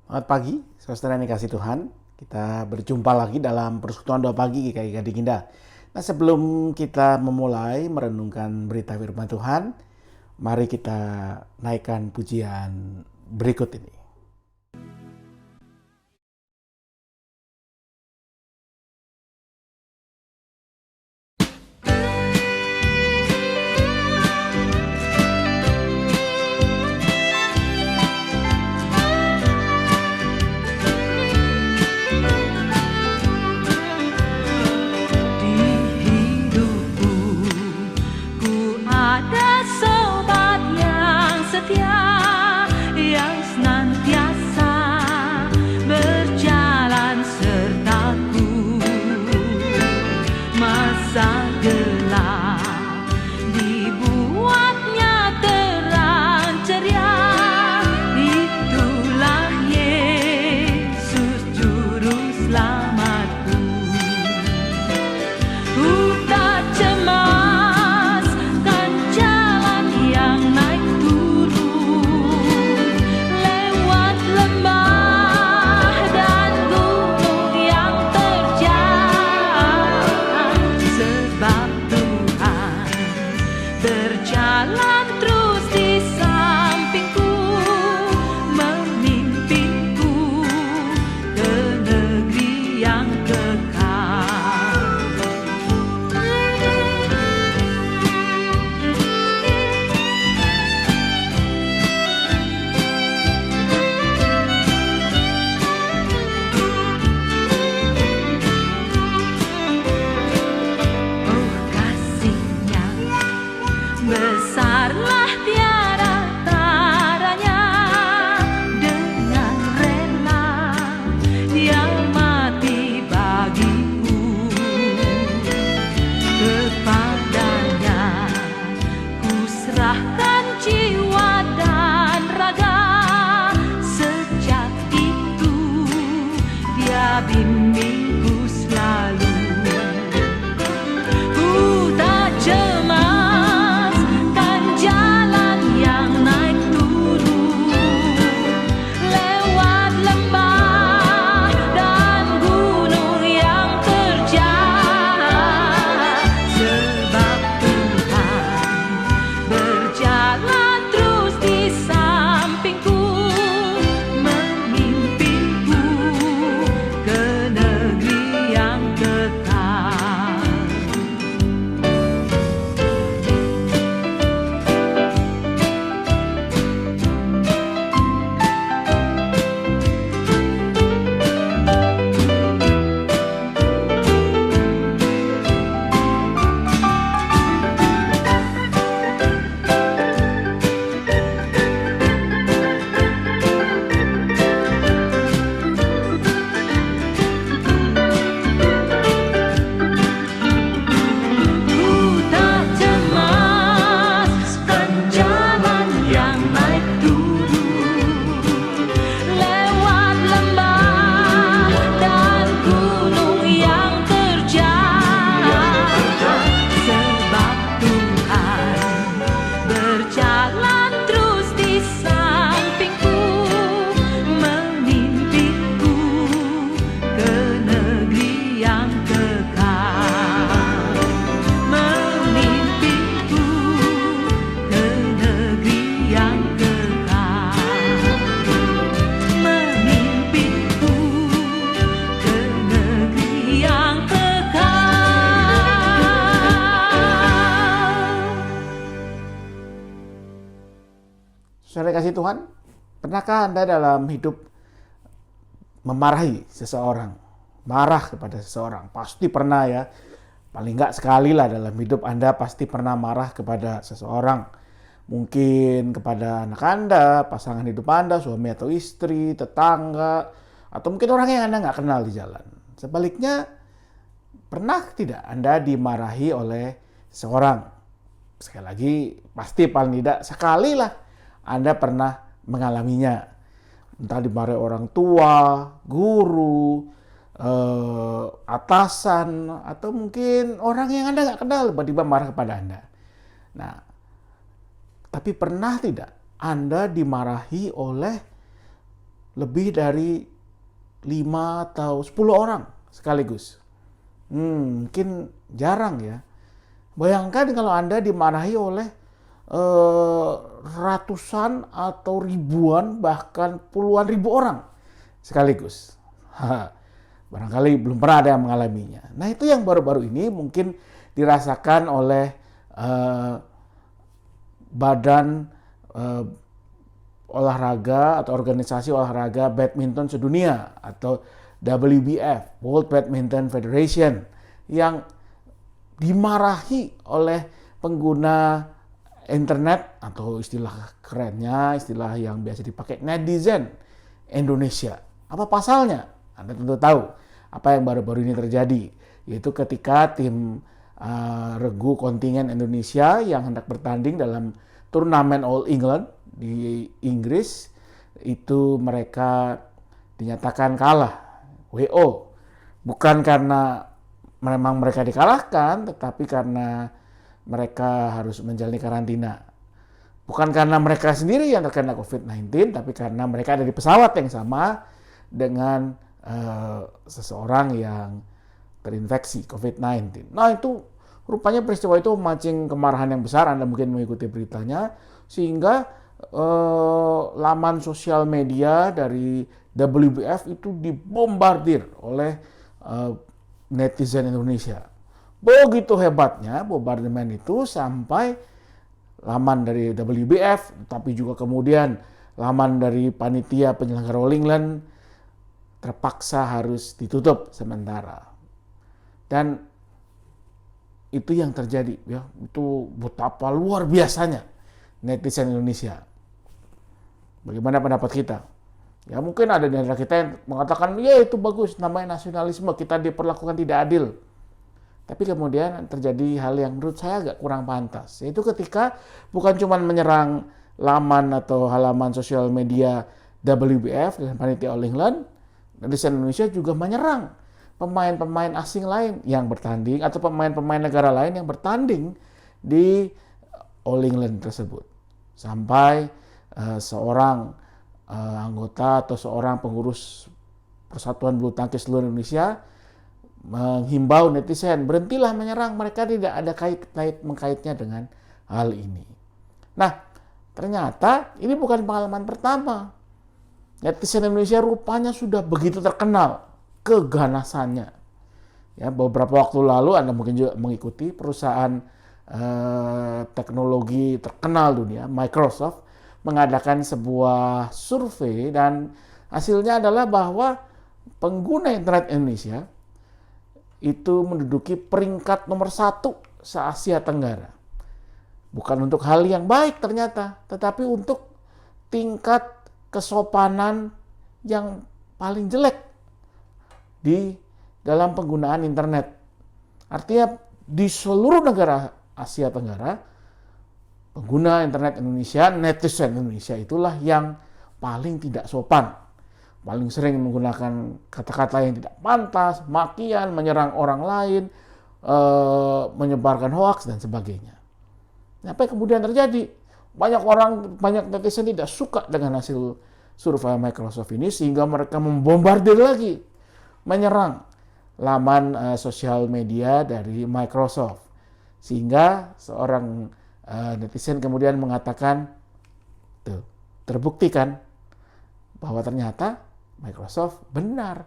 Selamat pagi, saudara yang dikasih Tuhan. Kita berjumpa lagi dalam persekutuan doa pagi GKI Gading Indah. Nah, sebelum kita memulai merenungkan berita firman Tuhan, mari kita naikkan pujian berikut ini. Saudara kasih Tuhan, pernahkah Anda dalam hidup memarahi seseorang, marah kepada seseorang? Pasti pernah ya, paling nggak sekali lah dalam hidup Anda pasti pernah marah kepada seseorang. Mungkin kepada anak Anda, pasangan hidup Anda, suami atau istri, tetangga, atau mungkin orang yang Anda nggak kenal di jalan. Sebaliknya, pernah tidak Anda dimarahi oleh seseorang? Sekali lagi, pasti paling tidak sekali lah Anda pernah mengalaminya. Entah dimarahi orang tua, guru, atasan, atau mungkin orang yang Anda nggak kenal tiba-tiba marah kepada Anda. Nah, tapi pernah tidak Anda dimarahi oleh lebih dari 5 atau 10 orang sekaligus. Mungkin jarang ya. Bayangkan kalau Anda dimarahi oleh ratusan atau ribuan bahkan puluhan ribu orang sekaligus. Barangkali belum pernah ada yang mengalaminya. Nah, itu yang baru-baru ini mungkin dirasakan oleh badan olahraga atau organisasi olahraga badminton sedunia atau WBF, World Badminton Federation, yang dimarahi oleh pengguna internet atau istilah kerennya, istilah yang biasa dipakai netizen Indonesia. Apa pasalnya? Anda tentu tahu apa yang baru-baru ini terjadi, yaitu ketika tim regu kontingen Indonesia yang hendak bertanding dalam turnamen All England di Inggris, itu mereka dinyatakan kalah WO. Bukan karena memang mereka dikalahkan, tetapi karena mereka harus menjalani karantina. Bukan karena mereka sendiri yang terkena COVID-19, tapi karena mereka ada di pesawat yang sama dengan seseorang yang terinfeksi COVID-19. Nah, itu rupanya peristiwa itu memancing kemarahan yang besar. Anda mungkin mengikuti beritanya, sehingga laman sosial media dari WBF itu dibombardir oleh netizen Indonesia. Begitu hebatnya bombardemen itu sampai laman dari WBF, tapi juga kemudian laman dari panitia penyelenggara All England terpaksa harus ditutup sementara. Dan itu yang terjadi, ya. Itu betapa luar biasanya netizen Indonesia. Bagaimana pendapat kita? Ya, mungkin ada di antara kita yang mengatakan, ya itu bagus, namanya nasionalisme, kita diperlakukan tidak adil. Tapi kemudian terjadi hal yang menurut saya agak kurang pantas. Yaitu ketika bukan cuma menyerang laman atau halaman sosial media WBF dan panitia All England, netizen Indonesia juga menyerang pemain-pemain asing lain yang bertanding atau pemain-pemain negara lain yang bertanding di All England tersebut. Sampai seorang anggota atau seorang pengurus Persatuan Bulu Tangkis seluruh Indonesia menghimbau netizen, berhentilah menyerang, mereka tidak ada mengkaitnya dengan hal ini. Nah, ternyata ini bukan pengalaman pertama. Netizen Indonesia rupanya sudah begitu terkenal keganasannya. Ya, beberapa waktu lalu Anda mungkin juga mengikuti perusahaan teknologi terkenal dunia, Microsoft, mengadakan sebuah survei dan hasilnya adalah bahwa pengguna internet Indonesia itu menduduki peringkat nomor 1 se-Asia Tenggara. Bukan untuk hal yang baik ternyata, tetapi untuk tingkat kesopanan yang paling jelek di dalam penggunaan internet. Artinya di seluruh negara Asia Tenggara, pengguna internet Indonesia, netizen Indonesia itulah yang paling tidak sopan. Paling sering menggunakan kata-kata yang tidak pantas, makian, menyerang orang lain, menyebarkan hoaks dan sebagainya. Apa yang kemudian terjadi? Banyak netizen tidak suka dengan hasil survei Microsoft ini, sehingga mereka membombardir lagi, menyerang laman sosial media dari Microsoft. Sehingga seorang netizen kemudian mengatakan, terbuktikan bahwa ternyata Microsoft benar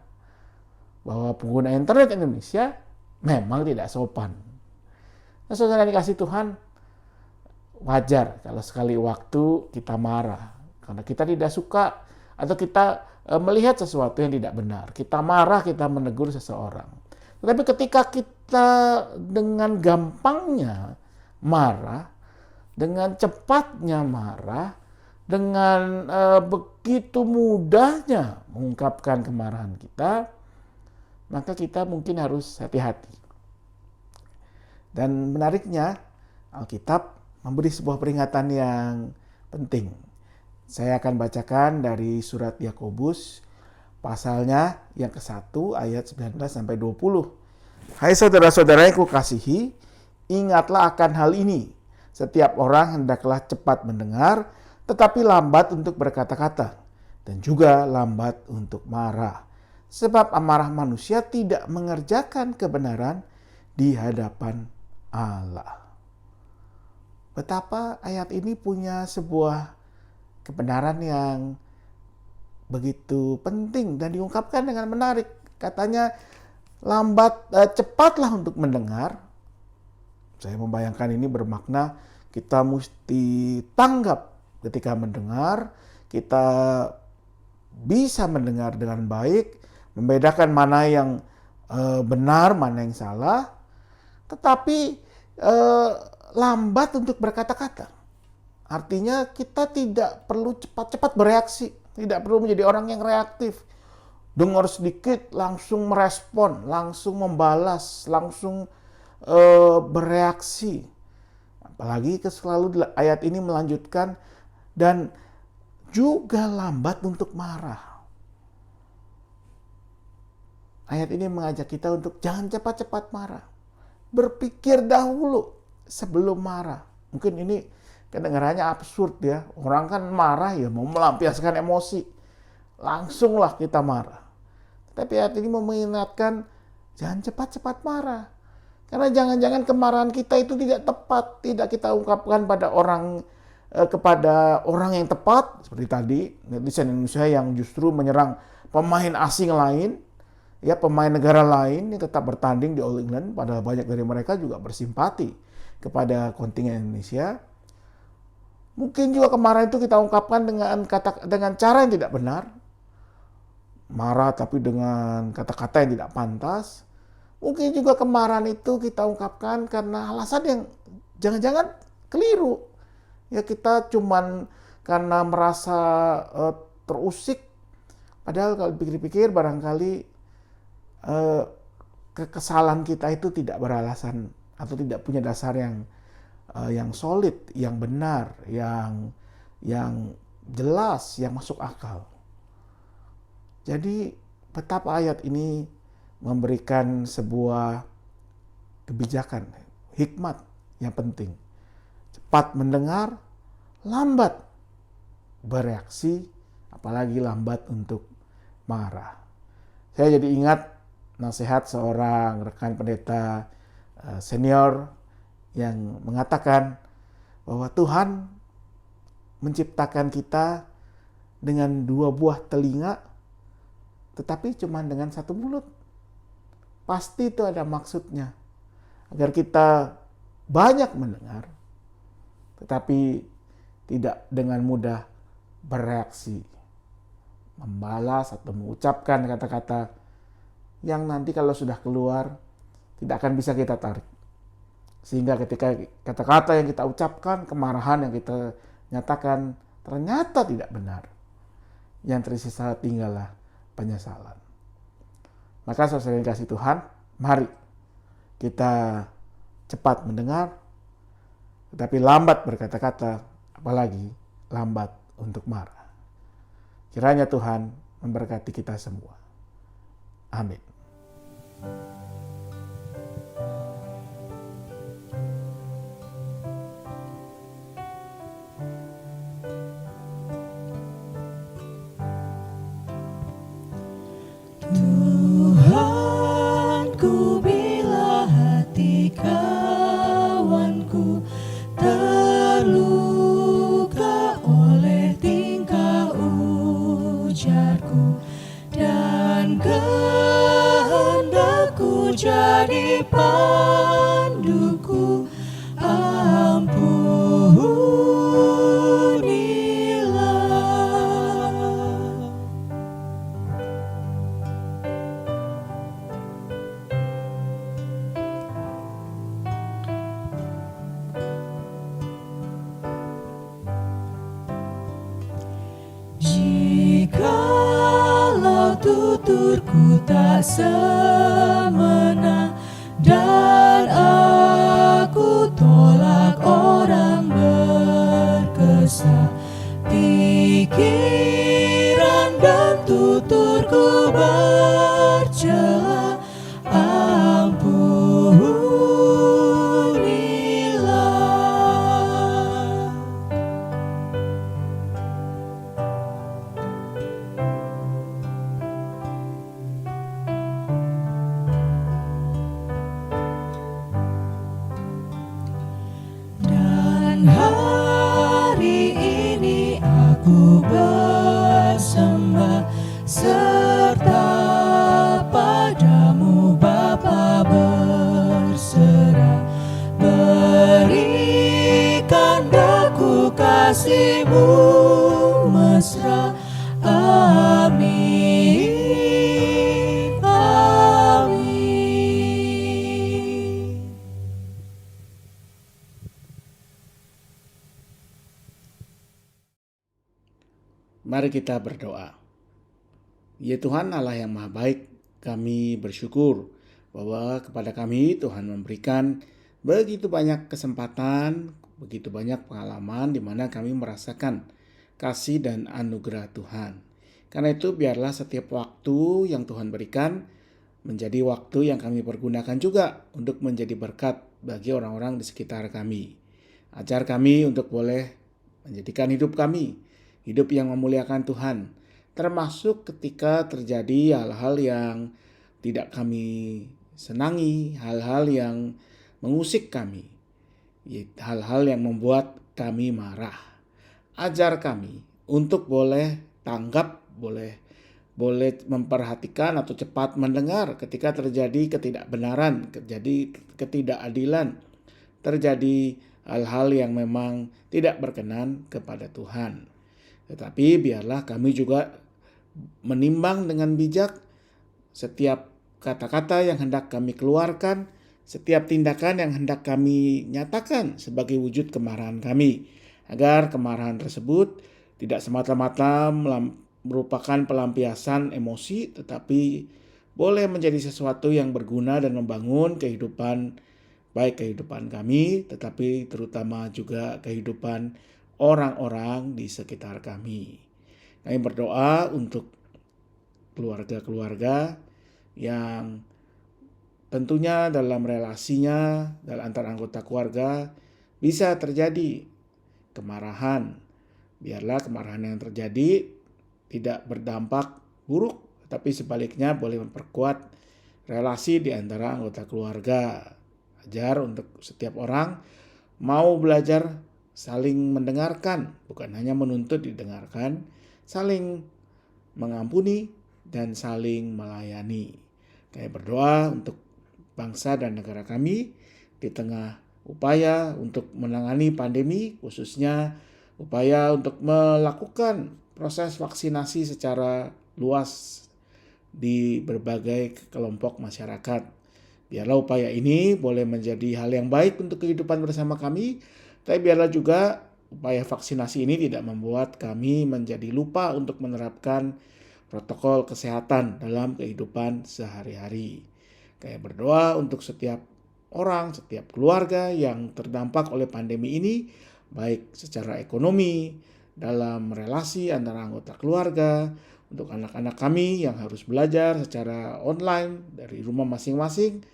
bahwa pengguna internet Indonesia memang tidak sopan. Nah, saudara dikasih Tuhan, wajar kalau sekali waktu kita marah karena kita tidak suka atau kita melihat sesuatu yang tidak benar. Kita marah, kita menegur seseorang. Tetapi ketika kita dengan gampangnya marah, dengan cepatnya marah, dengan begitu mudahnya mengungkapkan kemarahan kita, maka kita mungkin harus hati-hati. Dan menariknya, Alkitab memberi sebuah peringatan yang penting. Saya akan bacakan dari surat Yakobus, pasalnya yang ke-1 ayat 19-20. Hai saudara-saudara yang kukasihi, ingatlah akan hal ini. Setiap orang hendaklah cepat mendengar, tetapi lambat untuk berkata-kata, dan juga lambat untuk marah. Sebab amarah manusia tidak mengerjakan kebenaran di hadapan Allah. Betapa ayat ini punya sebuah kebenaran yang begitu penting dan diungkapkan dengan menarik. Katanya cepatlah untuk mendengar. Saya membayangkan ini bermakna kita mesti tanggap ketika mendengar, kita bisa mendengar dengan baik, membedakan mana yang benar, mana yang salah, tetapi lambat untuk berkata-kata. Artinya kita tidak perlu cepat-cepat bereaksi, tidak perlu menjadi orang yang reaktif. Dengar sedikit langsung merespon, langsung membalas, langsung bereaksi. Apalagi selalu ayat ini melanjutkan dan juga lambat untuk marah. Ayat ini mengajak kita untuk jangan cepat-cepat marah. Berpikir dahulu sebelum marah. Mungkin ini kedengarannya absurd ya. Orang kan marah ya mau melampiaskan emosi. Langsunglah kita marah. Tapi ayat ini mau mengingatkan jangan cepat-cepat marah. Karena jangan-jangan kemarahan kita itu tidak tepat. Tidak kita ungkapkan pada kepada orang yang tepat. Seperti tadi netizen Indonesia yang justru menyerang pemain asing lain. Ya, pemain negara lain yang tetap bertanding di All England, padahal banyak dari mereka juga bersimpati kepada kontingen Indonesia. Mungkin juga kemarahan itu kita ungkapkan dengan cara yang tidak benar. Marah tapi dengan kata-kata yang tidak pantas. Mungkin juga kemarahan itu kita ungkapkan karena alasan yang jangan-jangan keliru. Ya kita cuman karena merasa terusik. Padahal kalau dipikir-pikir barangkali kekesalan kita itu tidak beralasan atau tidak punya dasar yang solid, yang benar, yang jelas, yang masuk akal. Jadi betapa ayat ini memberikan sebuah kebijakan, hikmat yang penting. Cepat mendengar, lambat bereaksi, apalagi lambat untuk marah. Saya jadi ingat nasihat seorang rekan pendeta senior yang mengatakan bahwa Tuhan menciptakan kita dengan 2 buah telinga, tetapi cuma dengan 1 mulut. Pasti itu ada maksudnya, agar kita banyak mendengar, tetapi tidak dengan mudah bereaksi, membalas atau mengucapkan kata-kata yang nanti kalau sudah keluar tidak akan bisa kita tarik. Sehingga ketika kata-kata yang kita ucapkan, kemarahan yang kita nyatakan ternyata tidak benar. Yang tersisa tinggallah penyesalan. Maka saudara yang dikasihi Tuhan, mari kita cepat mendengar, tetapi lambat berkata-kata, apalagi lambat untuk marah. Kiranya Tuhan memberkati kita semua. Amin. Tuhanku, bila hati kawanku terluka oleh tingkah ujarku dan kehendakku jadi panduku, ampunilah. Jikalau tuturku tak semena dan aku tolak orang berkesa, pikiran dan tuturku bercela, ampunilah. aku bersembah serta padamu Bapa berserah. Berikan daku kasih-Mu mesra. Amin, amin. Mari kita berdoa. Ya Tuhan Allah yang Maha Baik, kami bersyukur bahwa kepada kami Tuhan memberikan begitu banyak kesempatan, begitu banyak pengalaman di mana kami merasakan kasih dan anugerah Tuhan. Karena itu biarlah setiap waktu yang Tuhan berikan menjadi waktu yang kami pergunakan juga untuk menjadi berkat bagi orang-orang di sekitar kami. Ajar kami untuk boleh menjadikan hidup kami hidup yang memuliakan Tuhan, termasuk ketika terjadi hal-hal yang tidak kami senangi, hal-hal yang mengusik kami, hal-hal yang membuat kami marah. Ajar kami untuk boleh tanggap, boleh memperhatikan atau cepat mendengar ketika terjadi ketidakbenaran, terjadi ketidakadilan, terjadi hal-hal yang memang tidak berkenan kepada Tuhan. Tetapi biarlah kami juga menimbang dengan bijak setiap kata-kata yang hendak kami keluarkan, setiap tindakan yang hendak kami nyatakan sebagai wujud kemarahan kami, agar kemarahan tersebut tidak semata-mata merupakan pelampiasan emosi, tetapi boleh menjadi sesuatu yang berguna dan membangun kehidupan, baik kehidupan kami, tetapi terutama juga kehidupan orang-orang di sekitar kami. Kami berdoa untuk keluarga-keluarga yang tentunya dalam relasinya dalam antar anggota keluarga bisa terjadi kemarahan. Biarlah kemarahan yang terjadi tidak berdampak buruk, tapi sebaliknya boleh memperkuat relasi di antara anggota keluarga. Ajar untuk setiap orang mau belajar saling mendengarkan, bukan hanya menuntut didengarkan, saling mengampuni dan saling melayani. Kami berdoa untuk bangsa dan negara kami di tengah upaya untuk menangani pandemi, khususnya upaya untuk melakukan proses vaksinasi secara luas di berbagai kelompok masyarakat. Biarlah upaya ini boleh menjadi hal yang baik untuk kehidupan bersama kami, tapi biarlah juga upaya vaksinasi ini tidak membuat kami menjadi lupa untuk menerapkan protokol kesehatan dalam kehidupan sehari-hari. Kayak berdoa untuk setiap orang, setiap keluarga yang terdampak oleh pandemi ini, baik secara ekonomi, dalam relasi antara anggota keluarga, untuk anak-anak kami yang harus belajar secara online dari rumah masing-masing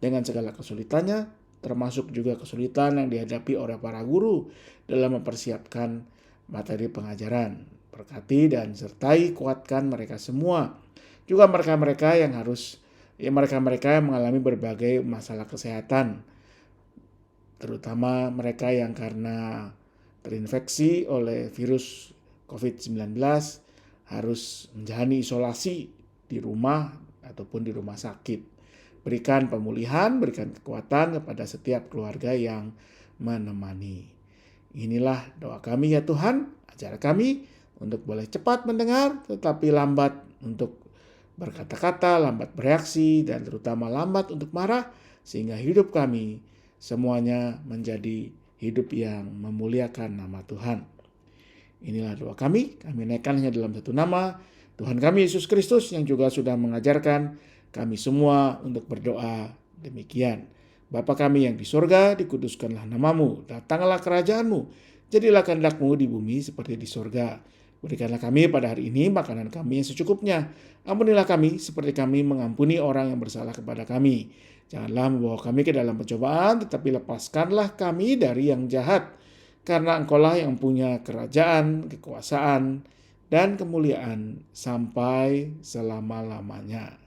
dengan segala kesulitannya, termasuk juga kesulitan yang dihadapi oleh para guru dalam mempersiapkan materi pengajaran. Berkati dan sertai kuatkan mereka semua. Juga mereka-mereka yang mengalami berbagai masalah kesehatan, terutama mereka yang karena terinfeksi oleh virus COVID-19 harus menjalani isolasi di rumah ataupun di rumah sakit. Berikan pemulihan, berikan kekuatan kepada setiap keluarga yang menemani. Inilah doa kami ya Tuhan, ajar kami untuk boleh cepat mendengar tetapi lambat untuk berkata-kata, lambat bereaksi, dan terutama lambat untuk marah, sehingga hidup kami semuanya menjadi hidup yang memuliakan nama Tuhan. Inilah doa kami naikkan hanya dalam satu nama, Tuhan kami Yesus Kristus, yang juga sudah mengajarkan kami semua untuk berdoa demikian. Bapa kami yang di surga, dikuduskanlah namamu, datanglah kerajaanmu, jadilah kehendak-Mu di bumi seperti di surga. Berikanlah kami pada hari ini makanan kami yang secukupnya. Ampunilah kami seperti kami mengampuni orang yang bersalah kepada kami. Janganlah membawa kami ke dalam pencobaan, tetapi lepaskanlah kami dari yang jahat. Karena Engkaulah yang punya kerajaan, kekuasaan, dan kemuliaan sampai selama-lamanya.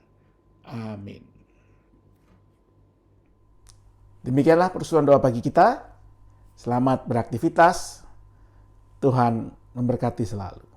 Amin. Demikianlah persoalan doa pagi kita. Selamat beraktivitas. Tuhan memberkati selalu.